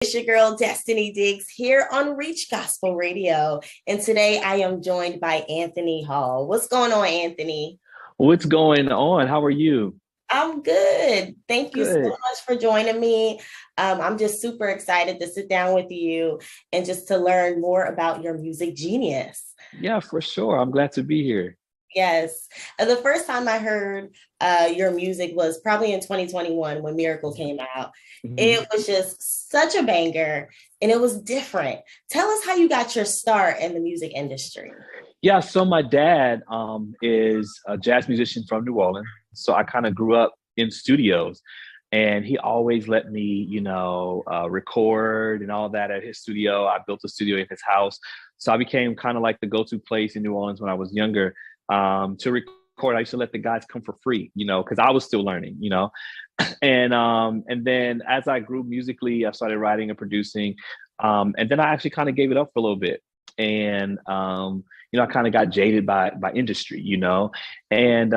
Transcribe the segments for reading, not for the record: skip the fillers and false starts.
It's your girl, Destiny Diggs, here on Reach Gospel Radio. And today I am joined by Anthony Hall. What's going on, Anthony? What's going on? How are you? I'm good. Thank you so Good. much for joining me. I'm just super excited to sit down with you and just to learn more about your music genius. Yeah, for sure. I'm glad to be here. Yes. The first time I heard your music was probably in 2021 when Miracle came out. Mhm. It was just such a banger and it was different. Tell us how you got your start in the music industry. Yeah, so my dad is a jazz musician from New Orleans. So I kind of grew up in studios and he always let me, record and all that at his studio. I built a studio in his house. So I became kind of like the go-to place in New Orleans when I was younger to record. I used to let the guys come for free, because I was still learning, and then as I grew musically, I started writing and producing, and then I actually kind of gave it up for a little bit, and I kind of got jaded by industry, and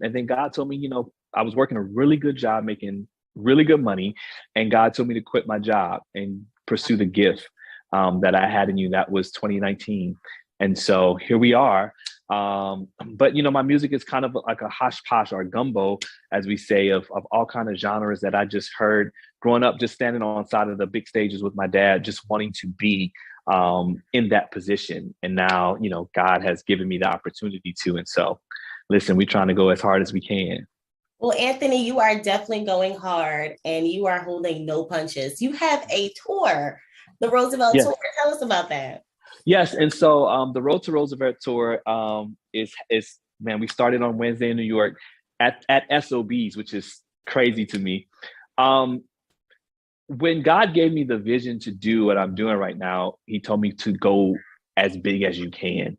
then God told me, I was working a really good job, making really good money, and God told me to quit my job and pursue the gift that I had in you. That was 2019, and so here we are. But my music is kind of like a hosh posh or a gumbo, as we say, of all kind of genres that I just heard growing up, just standing on side of the big stages with my dad, just wanting to be in that position. And now, God has given me the opportunity to. And so, listen, we're trying to go as hard as we can. Well, Anthony, you are definitely going hard and you are holding no punches. You have a tour, the Roosevelt Yes. Tour. Tell us about that. Yes. And so the Road to Roosevelt tour is man, we started on Wednesday in New York at SOBs, which is crazy to me. Um, when God gave me the vision to do what I'm doing right now, he told me to go as big as you can,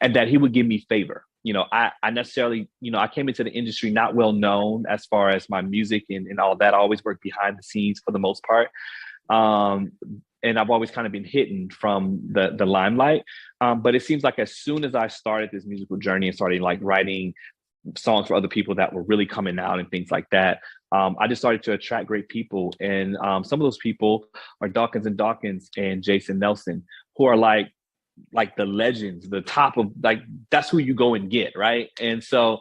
and that he would give me favor. I necessarily, I came into the industry not well known as far as my music and all that. I always worked behind the scenes for the most part. Um, and I've always kind of been hidden from the limelight. But it seems like as soon as I started this musical journey and started like writing songs for other people that were really coming out and things like that, I just started to attract great people. And some of those people are Dawkins and Dawkins and Jason Nelson, who are like the legends, the top of like, that's who you go and get, right? And so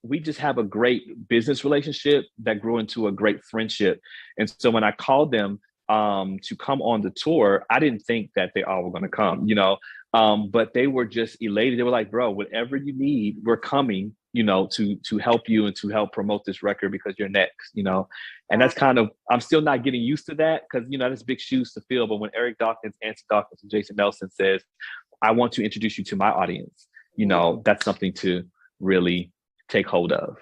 we just have a great business relationship that grew into a great friendship. And so when I called them to come on the tour, I didn't think that they all were going to come, but they were just elated. They were like, bro, whatever you need, we're coming, to help you and to help promote this record because you're next, and Wow. that's kind of, I'm still not getting used to that because, that's big shoes to fill. But when Eric Dawkins, Anthony Dawkins, and Jason Nelson says, I want to introduce you to my audience, that's something to really take hold of.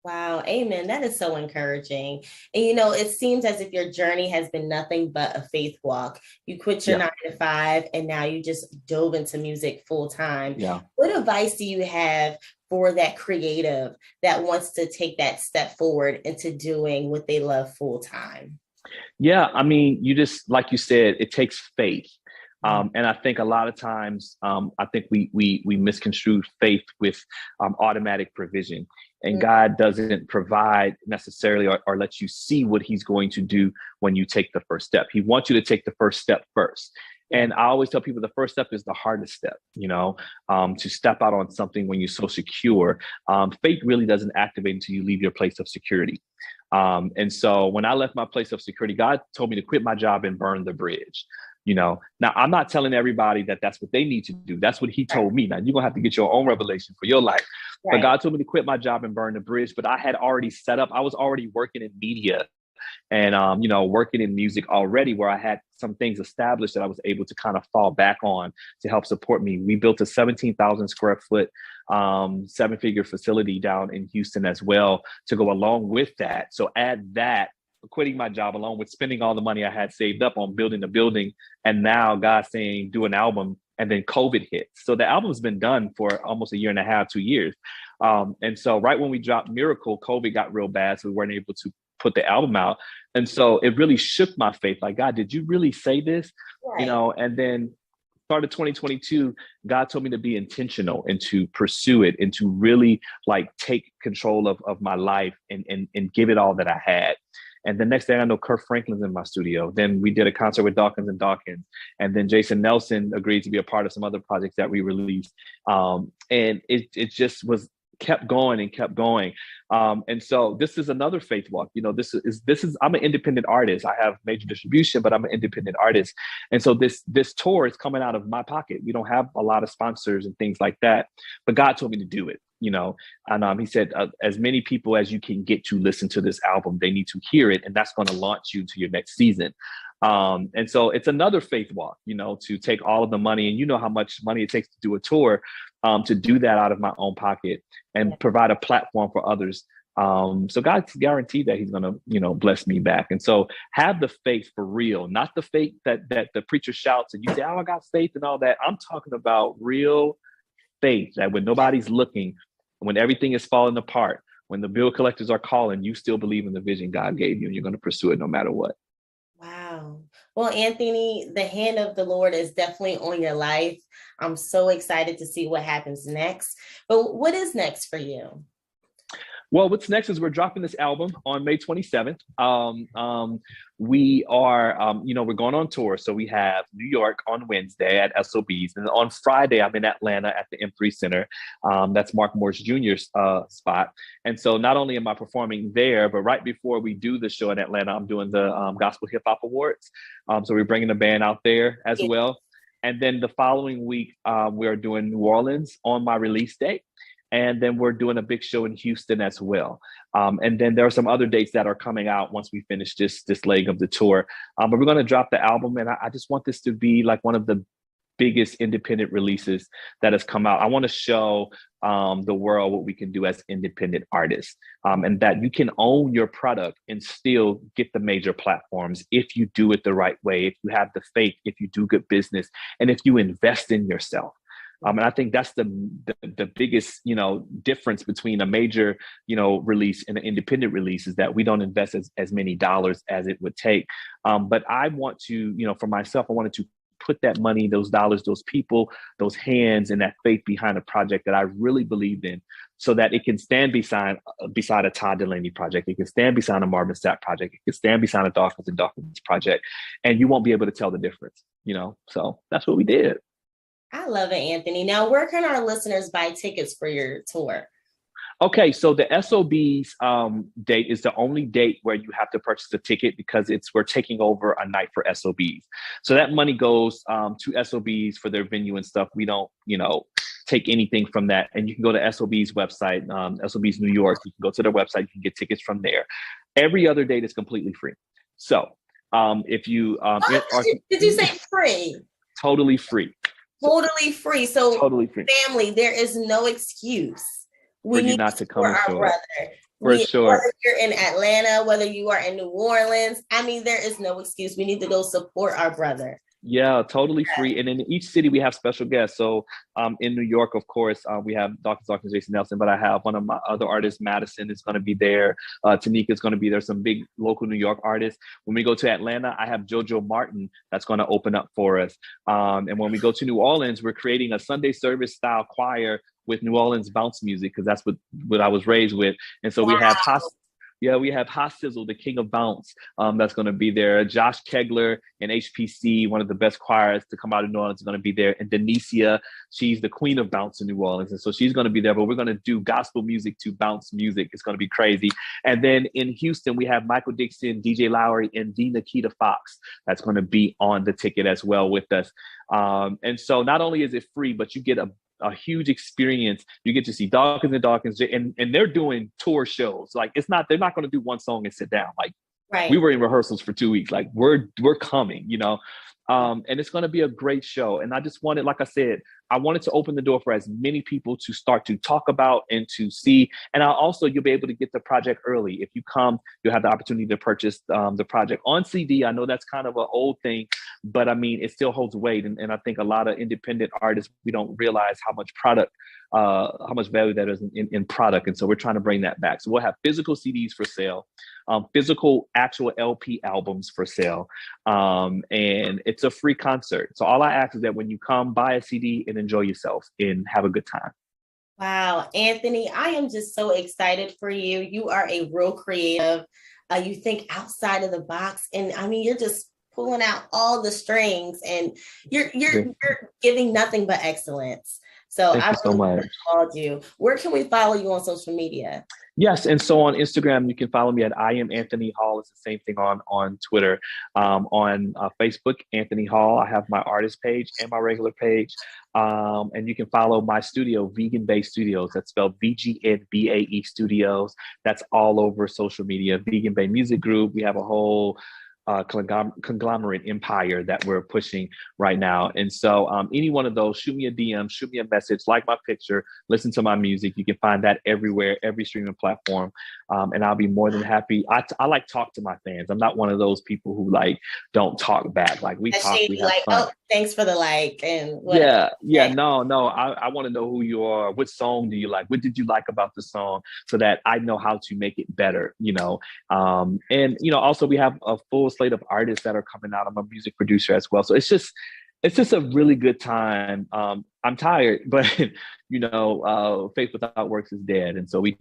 Wow, amen. That is so encouraging. And it seems as if your journey has been nothing but a faith walk. You quit your Yeah. 9 to 5 and now you just dove into music full time. Yeah. What advice do you have for that creative that wants to take that step forward into doing what they love full time? Yeah, I mean, you just like you said, it takes faith, Mhm. and I think a lot of times, I think we misconstrue faith with automatic provision, and God doesn't provide necessarily or let you see what He's going to do when you take the first step. He wants you to take the first step first. Yeah. And I always tell people the first step is the hardest step, to step out on something when you're so secure. Faith really doesn't activate until you leave your place of security. And so when I left my place of security, God told me to quit my job and burn the bridge. Now I'm not telling everybody that that's what they need to do. That's what he told me. Now you're going to have to get your own revelation for your life. But Right. God told me to quit my job and burn the bridge. But I had already set up, I was already working in media and working in music already, where I had some things established that I was able to kind of fall back on to help support me. We built a 17,000 square foot 7-figure facility down in Houston as well to go along with that. So add that, quitting my job along with spending all the money I had saved up on building the building, and now God saying do an album, and then COVID hits. So the album's been done for almost a year and a half, 2 years. And so right when we dropped Miracle, COVID got real bad, so we weren't able to put the album out. And so it really shook my faith. Like, God, did you really say this? Right. And then started 2022, God told me to be intentional and to pursue it and to really like take control of my life and give it all that I had. And the next day I know Kirk Franklin's in my studio. Then we did a concert with Dawkins and Dawkins. And then Jason Nelson agreed to be a part of some other projects that we released. And it just was kept going and kept going. And so this is another faith walk. This is I'm an independent artist. I have major distribution, but I'm an independent artist. And so this tour is coming out of my pocket. We don't have a lot of sponsors and things like that, but God told me to do it. And he said, as many people as you can get to listen to this album, they need to hear it, and that's going to launch you to your next season. And so it's another faith walk, to take all of the money, and you know how much money it takes to do a tour, to do that out of my own pocket and provide a platform for others. So God's guaranteed that he's going to, bless me back. And so have the faith for real, not the faith that the preacher shouts and you say, oh, I got faith and all that. I'm talking about real faith that when nobody's looking, when everything is falling apart, when the bill collectors are calling, you still believe in the vision God gave you and you're going to pursue it no matter what. Wow. Well, Anthony, the hand of the Lord is definitely on your life. I'm so excited to see what happens next. But what is next for you? Well, what's next is we're dropping this album on May 27th. We are, we're going on tour. So we have New York on Wednesday at SOBs. And on Friday, I'm in Atlanta at the M3 Center. That's Mark Morris Jr.'s spot. And so not only am I performing there, but right before we do the show in Atlanta, I'm doing the Gospel Hip Hop Awards. So we're bringing the band out there as well. And then the following week, we are doing New Orleans on my release date. And then we're doing a big show in Houston as well. And then there are some other dates that are coming out once we finish this leg of the tour. But we're going to drop the album. And I just want this to be like one of the biggest independent releases that has come out. I want to show the world what we can do as independent artists, and that you can own your product and still get the major platforms if you do it the right way, if you have the faith, if you do good business, and if you invest in yourself. And I think that's the biggest, difference between a major, release and an independent release is that we don't invest as many dollars as it would take. But I want to, for myself, I wanted to put that money, those dollars, those people, those hands, and that faith behind a project that I really believed in, so that it can stand beside a Todd Delaney project. It can stand beside a Marvin Sapp project. It can stand beside a Dawkins and Dawkins project. And you won't be able to tell the difference, So that's what we did. I love it, Anthony. Now, where can our listeners buy tickets for your tour? Okay, so the SOB's date is the only date where you have to purchase a ticket because we're taking over a night for SOBs. So that money goes to SOBs for their venue and stuff. We don't, take anything from that. And you can go to SOB's website, SOB's New York. You can go to their website. You can get tickets from there. Every other date is completely free. So if you... did you say free? Totally free. Totally free. So totally free. Family, there is no excuse. We need not to come our brother. For sure. Whether you're in Atlanta, whether you are in New Orleans, there is no excuse. We need to go support our brother. Yeah, totally free. And in each city, we have special guests. So in New York, of course, we have Dr. Jason Nelson, but I have one of my other artists, Madison, is going to be there. Tanika is going to be there. Some big local New York artists. When we go to Atlanta, I have JoJo Martin that's going to open up for us. And when we go to New Orleans, we're creating a Sunday service style choir with New Orleans bounce music, because that's what I was raised with. And so we have Hot Sizzle, the king of bounce, that's going to be there. Josh Kegler and HPC, one of the best choirs to come out of New Orleans, is going to be there. And Denicia, she's the queen of bounce in New Orleans. And so she's going to be there, but we're going to do gospel music to bounce music. It's going to be crazy. And then in Houston, we have Michael Dixon, DJ Lowry, and D. Nikita Fox. That's going to be on the ticket as well with us. And so not only is it free, but you get a huge experience. You get to see Dawkins and Dawkins, and they're doing tour shows. Like they're not going to do one song and sit down. Like we were in rehearsals for 2 weeks. Like we're coming, and it's going to be a great show. And I just wanted, like I said, I wanted to open the door for as many people to start to talk about and to see. And you'll be able to get the project early. If you come, you'll have the opportunity to purchase the project on CD. I know that's kind of an old thing, but it still holds weight. And I think a lot of independent artists, we don't realize how much value that is in product. And so we're trying to bring that back. So we'll have physical CDs for sale, physical actual LP albums for sale. And it's a free concert. So all I ask is that when you come, buy a CD and enjoy yourself and have a good time. Wow, Anthony, I am just so excited for you. You are a real creative. You think outside of the box, and I mean, you're just pulling out all the strings, and you're giving nothing but excellence. So Thank I you so really much. applaud you. Where can we follow you on social media? Yes, and so on Instagram, you can follow me at I am Anthony Hall. It's the same thing on Twitter. On Facebook, Anthony Hall. I have my artist page and my regular page. And you can follow my studio, Vegan Bay Studios. That's spelled VGNBAE Studios. That's all over social media. Vegan Bay Music Group. We have a whole conglomerate empire that we're pushing right now. And so any one of those, shoot me a DM, shoot me a message, like my picture, listen to my music. You can find that everywhere, every streaming platform. And I'll be more than happy. I like talk to my fans. I'm not one of those people who like don't talk back. Like we talk, we Shady, have like, fun. oh, thanks for the like and whatever. Yeah, no. I want to know who you are. What song do you like? What did you like about the song so that I know how to make it better, you know? And, you know, also we have a full slate of artists that are coming out. I'm a music producer as well. So it's just a really good time. I'm tired, but you know, faith without works is dead. And so we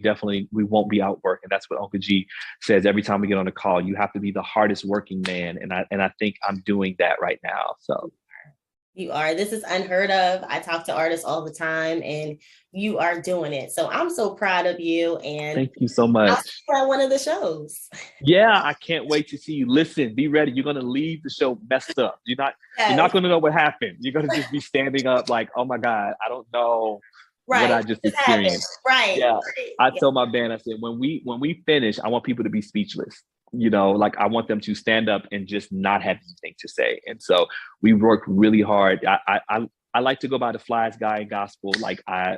won't be out working. That's what Uncle G says every time we get on a call. You have to be the hardest working man. And I think I'm doing that right now. So You are. This is unheard of. I talk to artists all the time, and you are doing it. So I'm so proud of you. And thank you so I'll much. see you at one of the shows. Yeah, I can't wait to see you. Listen, be ready. You're gonna leave the show messed up. You're Yes, not gonna know what happened. You're gonna just be standing up like, oh my God, I don't know what right. I just This happened. experienced. Right. Yeah. Right. I Yeah. tell my band, I said, when we finish, I want people to be speechless. You know, like I want them to stand up and just not have anything to say. And so we work really hard. I like to go by the flies guy in gospel. Like I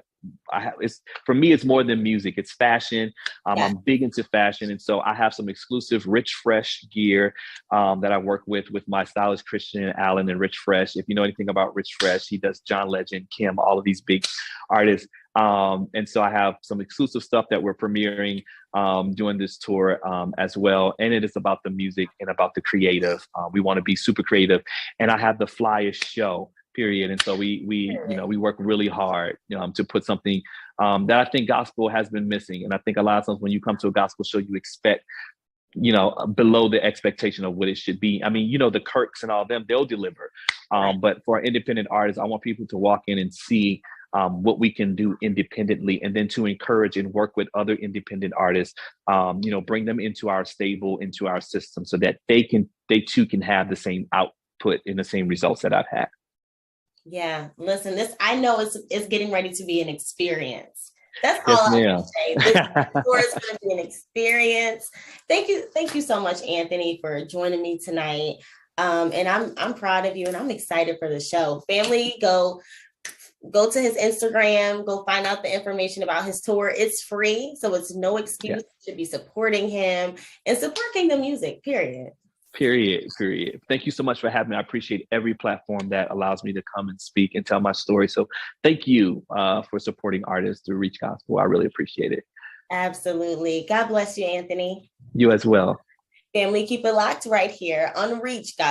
have, it's for me, it's more than music. It's fashion. Yeah. I'm big into fashion, and so I have some exclusive Rich Fresh gear that I work with my stylist Christian Allen and Rich Fresh. If you know anything about Rich Fresh, he does John Legend, Kim, all of these big artists. And so I have some exclusive stuff that we're premiering during this tour as well. And it is about the music and about the creative. We want to be super creative, and I have the flyest show. Period. And so we you know we work really hard to put something that I think gospel has been missing. And I think a lot of times when you come to a gospel show, you expect below the expectation of what it should be. I mean, you know, the Kirks and all them, they'll deliver. But for independent artists, I want people to walk in and see what we can do independently, and then to encourage and work with other independent artists, bring them into our stable, into our system, so that they too can have the same output and the same results that I've had. Yeah. Listen, this I know it's getting ready to be an experience. That's all Yes, I ma'am. can say. This tour is going to be an experience. Thank you so much, Anthony, for joining me tonight. And I'm proud of you, and I'm excited for the show. Family, go to his Instagram, go find out the information about his tour. It's free, so it's no excuse. Yes. You should be supporting him and supporting the music, period. Period. Thank you so much for having me. I appreciate every platform that allows me to come and speak and tell my story. So thank you for supporting artists through Reach Gospel. I really appreciate it. Absolutely. God bless you, Anthony. You as well. Family, keep it locked right here on Reach Gospel.